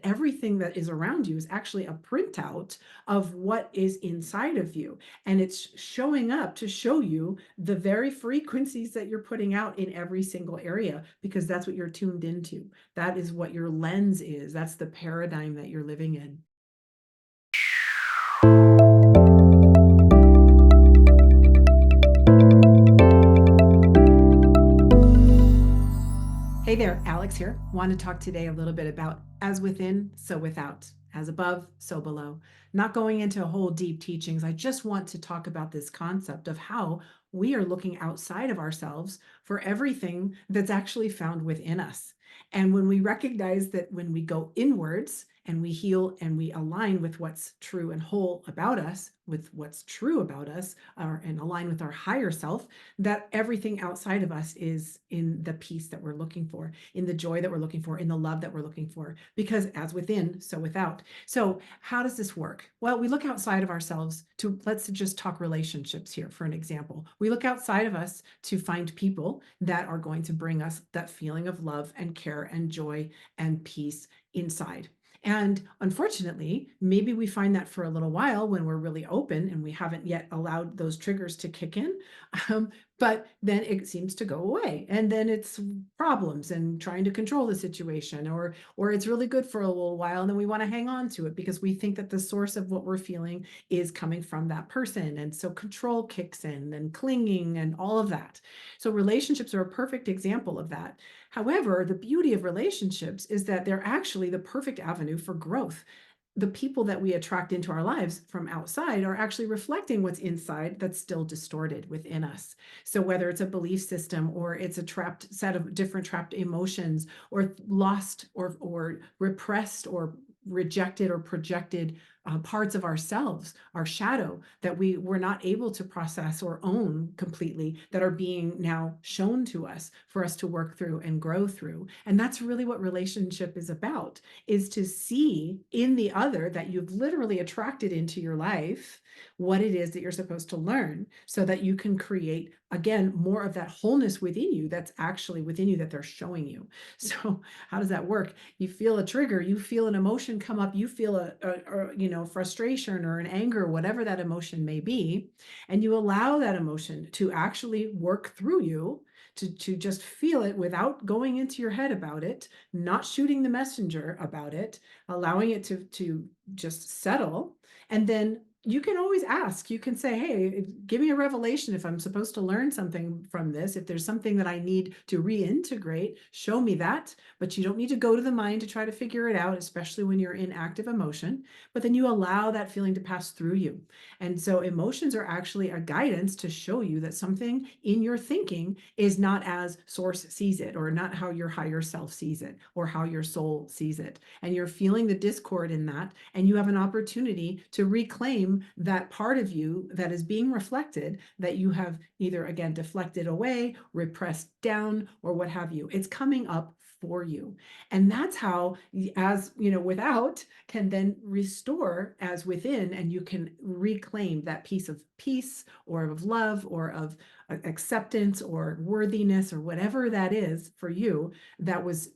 everything that is around you is actually a printout of what is inside of you. And it's showing up to show you the very frequencies that you're putting out in every single area, because that's what you're tuned into. That is what your lens is. That's the paradigm that you're living in. Hey there, Alex here. Want to talk today a little bit about as within, so without, as above, so below. Not going into whole deep teachings. I just want to talk about this concept of how we are looking outside of ourselves for everything that's actually found within us. And when we recognize that when we go inwards and we heal and we align with what's true and whole about us, with what's true about us, and align with our higher self, that everything outside of us is in the peace that we're looking for, in the joy that we're looking for, in the love that we're looking for, because as within, so without. So how does this work? Well, we look outside of ourselves to, let's just talk relationships here for an example. We look outside of us to find people that are going to bring us that feeling of love and care and joy and peace inside. And unfortunately, maybe we find that for a little while when we're really open and we haven't yet allowed those triggers to kick in. But then it seems to go away. And then it's problems and trying to control the situation, or it's really good for a little while. And then we want to hang on to it because we think that the source of what we're feeling is coming from that person. And so control kicks in and clinging and all of that. So relationships are a perfect example of that. However, the beauty of relationships is that they're actually the perfect avenue for growth. The people that we attract into our lives from outside are actually reflecting what's inside that's still distorted within us. So whether it's a belief system, or it's a trapped set of different trapped emotions, or lost or repressed or rejected or projected parts of ourselves, our shadow that we were not able to process or own completely, that are being now shown to us for us to work through and grow through. And that's really what relationship is about, is to see in the other that you've literally attracted into your life what it is that you're supposed to learn, so that you can create, again, more of that wholeness within you that's actually within you that they're showing you. So how does that work? You feel a trigger, you feel an emotion come up, you feel a frustration or an anger, whatever that emotion may be, and you allow that emotion to actually work through you, to just feel it without going into your head about it, not shooting the messenger about it, allowing it to just settle. And then you can always ask, you can say, hey, give me a revelation if I'm supposed to learn something from this. If there's something that I need to reintegrate, show me that. But you don't need to go to the mind to try to figure it out, especially when you're in active emotion. But then you allow that feeling to pass through you. And so emotions are actually a guidance to show you that something in your thinking is not as source sees it, or not how your higher self sees it, or how your soul sees it. And you're feeling the discord in that, and you have an opportunity to reclaim that part of you that is being reflected, that you have either, again, deflected away, repressed down, or what have you. It's coming up for you. And that's how, as without can then restore as within, and you can reclaim that piece of peace, or of love, or of acceptance, or worthiness, or whatever that is for you, that was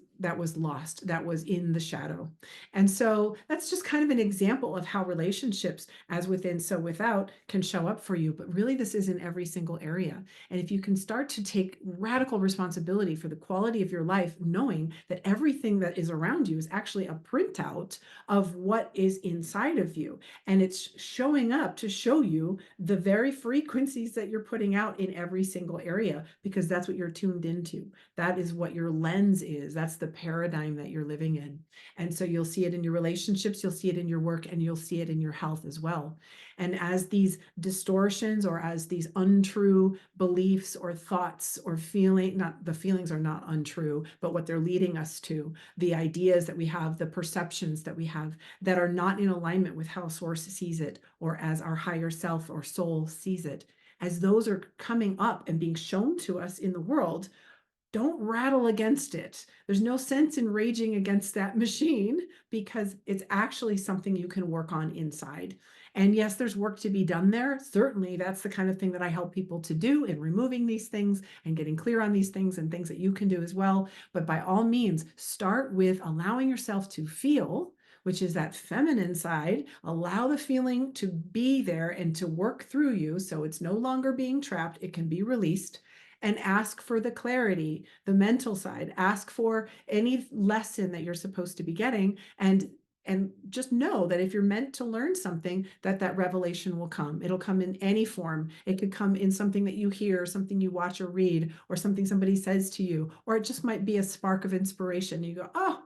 lost, that was in the shadow. And so that's just kind of an example of how relationships, as within, so without, can show up for you. But really, this is in every single area. And if you can start to take radical responsibility for the quality of your life, knowing that everything that is around you is actually a printout of what is inside of you, and it's showing up to show you the very frequencies that you're putting out in every single area, because that's what you're tuned into. That is what your lens is. That's the paradigm that you're living in. And so you'll see it in your relationships, you'll see it in your work, and you'll see it in your health as well. And as these distortions, or as these untrue beliefs or thoughts or feeling, not the feelings are not untrue, but what they're leading us to, the ideas that we have, the perceptions that we have, that are not in alignment with how source sees it, or as our higher self or soul sees it, as those are coming up and being shown to us in the world, don't rattle against it. There's no sense in raging against that machine because it's actually something you can work on inside. And yes, there's work to be done there. Certainly, that's the kind of thing that I help people to do in removing these things and getting clear on these things and things that you can do as well. But by all means, start with allowing yourself to feel, which is that feminine side. Allow the feeling to be there and to work through you so it's no longer being trapped. It can be released. And ask for the clarity, the mental side. Ask for any lesson that you're supposed to be getting, and just know that if you're meant to learn something, that revelation will come. It'll come in any form. It could come in something that you hear, something you watch or read, or something somebody says to you, or it just might be a spark of inspiration. You go, oh,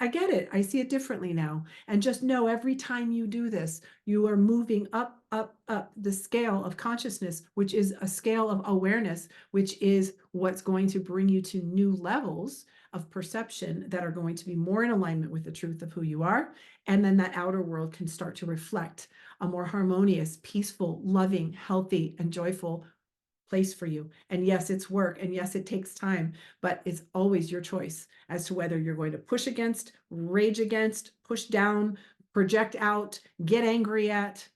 I get it. I see it differently now. And just know every time you do this, you are moving up, up, up the scale of consciousness, which is a scale of awareness, which is what's going to bring you to new levels of perception that are going to be more in alignment with the truth of who you are. And then that outer world can start to reflect a more harmonious, peaceful, loving, healthy, and joyful place for you. And yes, it's work. And yes, it takes time, but it's always your choice as to whether you're going to push against, rage against, push down, project out, get angry at,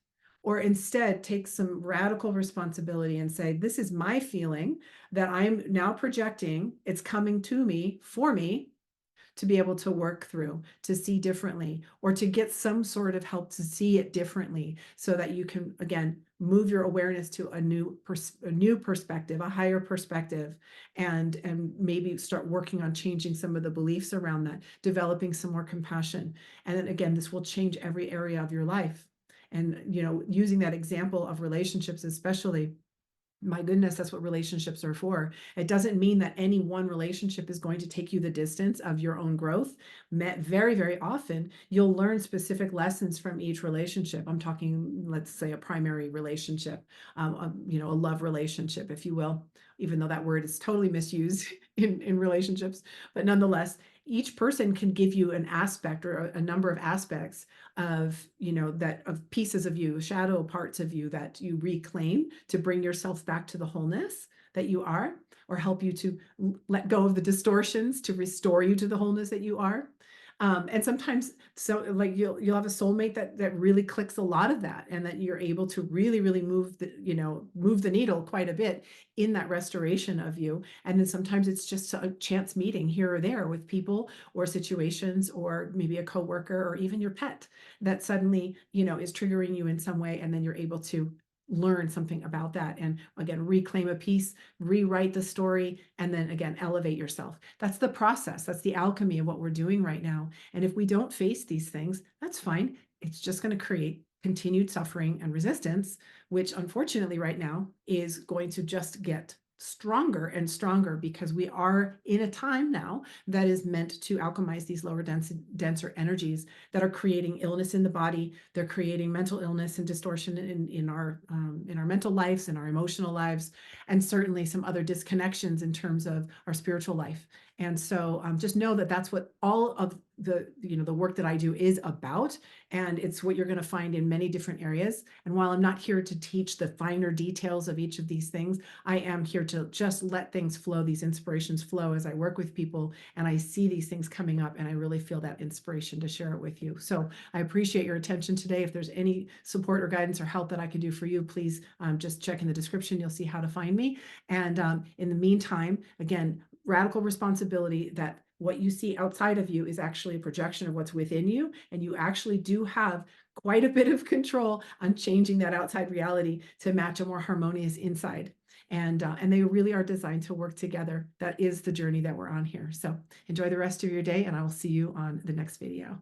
or instead take some radical responsibility and say, this is my feeling that I'm now projecting. It's coming to me for me to be able to work through, to see differently, or to get some sort of help to see it differently so that you can, again, move your awareness to a new perspective, a higher perspective, and maybe start working on changing some of the beliefs around that, developing some more compassion. And then again, this will change every area of your life. And, using that example of relationships, especially, my goodness, that's what relationships are for. It doesn't mean that any one relationship is going to take you the distance of your own growth. Very, very often, you'll learn specific lessons from each relationship. I'm talking, let's say, a primary relationship, a love relationship, if you will, even though that word is totally misused in relationships. But nonetheless, each person can give you an aspect or a number of aspects of of pieces of you, shadow parts of you that you reclaim to bring yourself back to the wholeness that you are, or help you to let go of the distortions to restore you to the wholeness that you are. And sometimes, so like you'll have a soulmate that really clicks a lot of that, and that you're able to really, really move the needle quite a bit in that restoration of you. And then sometimes it's just a chance meeting here or there with people or situations, or maybe a coworker or even your pet that suddenly, is triggering you in some way, and then you're able to learn something about that, and again, reclaim a piece, rewrite the story, and then again, elevate yourself. That's the process. That's the alchemy of what we're doing right now. And if we don't face these things, that's fine. It's just going to create continued suffering and resistance, which unfortunately right now is going to just get stronger and stronger, because we are in a time now that is meant to alchemize these lower denser energies that are creating illness in the body. They're creating mental illness and distortion in our mental lives, in our emotional lives, and certainly some other disconnections in terms of our spiritual life. And so just know that that's what all of the work that I do is about, and it's what you're going to find in many different areas. And while I'm not here to teach the finer details of each of these things, I am here to just let things flow, these inspirations flow as I work with people, and I see these things coming up, and I really feel that inspiration to share it with you. So I appreciate your attention today. If there's any support or guidance or help that I can do for you, please just check in the description. You'll see how to find me. And in the meantime, again, radical responsibility that what you see outside of you is actually a projection of what's within you. And you actually do have quite a bit of control on changing that outside reality to match a more harmonious inside. And they really are designed to work together. That is the journey that we're on here. So enjoy the rest of your day, and I will see you on the next video.